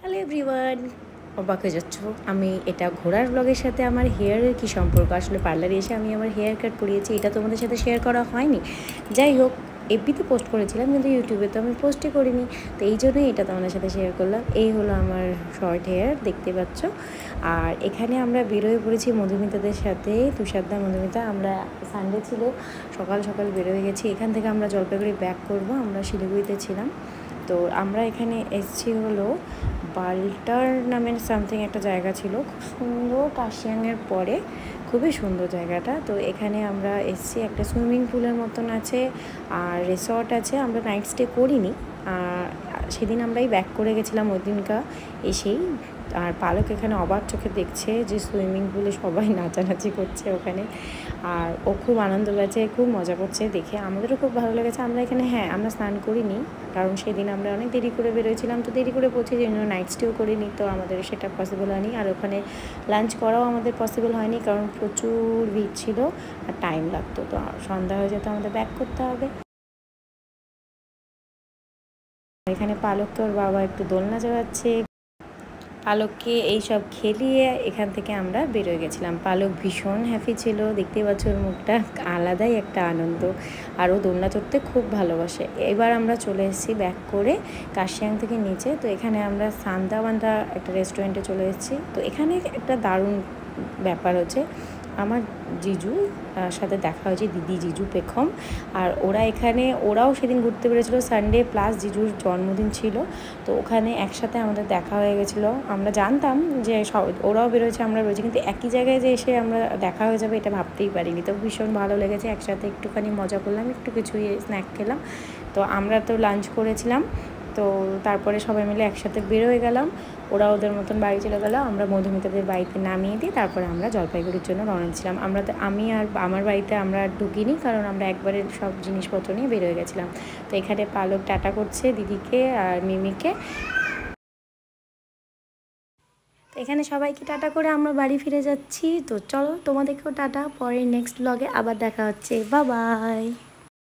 Hello everyone, অবাক হয়ে যাচ্ছ আমি এটা ঘোড়ার ব্লগের সাথে আমার হেয়ারের কী সম্পর্ক। আসলে পার্লারে এসে আমি আমার হেয়ার কাট করিয়েছি, এটা তোমাদের সাথে শেয়ার করা হয়নি। যাই হোক, এফবিতে পোস্ট করেছিলাম কিন্তু ইউটিউবে তো আমি পোস্টই করিনি, তো এই জন্যই এটা তোমাদের সাথে শেয়ার করলাম। এই হলো আমার শর্ট হেয়ার, দেখতে পাচ্ছ। আর এখানে আমরা বেরোয় পড়েছি মধুমিতাদের সাথে, তুষারদা মধুমিতা। আমরা সানডে ছিল, সকাল সকাল বেরোয় গেছি। এখান থেকে আমরা জলপাইগুড়ি ব্যাক করব, আমরা শিলিগুড়িতে ছিলাম। তো আমরা এখানে এসেছি হলো বাল্টার নামের সামথিং একটা জায়গা ছিল, খুব সুন্দর, কাশিয়াংয়ের পরে খুবই সুন্দর জায়গাটা। তো এখানে আমরা এসেছি, একটা সুইমিং পুলের মতন আছে আর রিসর্ট আছে। আমরা নাইট স্টে করিনি, সেদিন আমরাই ব্যাক করে গেছিলাম ওই দিনকা এসেই। আর পালক এখানে অবাক চোখে দেখছে যে সুইমিং পুলে সবাই নাচানাচি করছে ওখানে, আর ও খুব আনন্দ পেয়েছে, খুব মজা করছে দেখে। আমাদেরও খুব ভালো লেগেছে। আমরা এখানে আমরা স্নান করিনি, কারণ সেদিন আমরা অনেক দেরি করে বেরোয়েছিলাম, তো দেরি করে পৌঁছে জন্য নাইট স্টেও করিনি, তো আমাদের সেটা পসিবল হয়নি। আর ওখানে লাঞ্চ করাও আমাদের পসিবল হয়নি, কারণ প্রচুর ভিড় ছিল আর টাইম লাগতো, তো সন্ধ্যা হয়ে যেত, আমাদের ব্যাক করতে হবে। এখানে পালককে ওর বাবা একটু দোলনা চালাচ্ছে, পালককে এইসব খেলিয়ে এখান থেকে আমরা বেরোয় গেছিলাম। পালক ভীষণ হ্যাপি ছিল, দেখতেই পাচ্ছ ওর মুখটা, আলাদাই একটা আনন্দ। আর ও দোলনা চড়তে খুব ভালোবাসে। এবার আমরা চলে এসেছি ব্যাক করে কাশিয়াং থেকে নিচে। তো এখানে আমরা সান্দাবান্ধা একটা রেস্টুরেন্টে চলে এসেছি। তো এখানে একটা দারুণ ব্যাপার হচ্ছে, আমার জিজু সাথে দেখা হয়েছে, দিদি জিজু পেখম। আর ওরাও সেদিন ঘুরতে পেরেছিলো, সানডে প্লাস জিজুর জন্মদিন ছিল, তো ওখানে একসাথে আমাদের দেখা হয়ে গেছিলো। আমরা জানতাম যে ওরাও বেরোয়েছে, আমরা রয়েছি, কিন্তু একই জায়গায় যে এসে আমরা দেখা হয়ে যাবে এটা ভাবতেই পারিনি। তো ভীষণ ভালো লেগেছে, একসাথে একটুখানি মজা করলাম, একটু কিছুই স্ন্যাক খেলাম। তো আমরা তো লাঞ্চ করেছিলাম, তো তারপরে সবাই মিলে একসাথে বেরোয় গেলাম। ওরা ওদের মতন বাড়ি চলে গেলো, আমরা মধুমিতাদের বাড়িতে নামিয়ে দিই, তারপরে আমরা জলপাইগুড়ির জন্য রওনা ছিলাম। আমি আর আমার বাড়িতে আমরা ঢুকিনি, কারণ আমরা একবারে সব জিনিসপত্র নিয়ে বেরোয় গেছিলাম। তো এখানে পালক টাটা করছে দিদিকে আর মিমিকে। তো এখানে সবাইকে টাটা করে আমরা বাড়ি ফিরে যাচ্ছি। তো চলো তোমাদেরকেও টাটা, পরে নেক্সট ব্লগে আবার দেখা হচ্ছে, বাই বাই।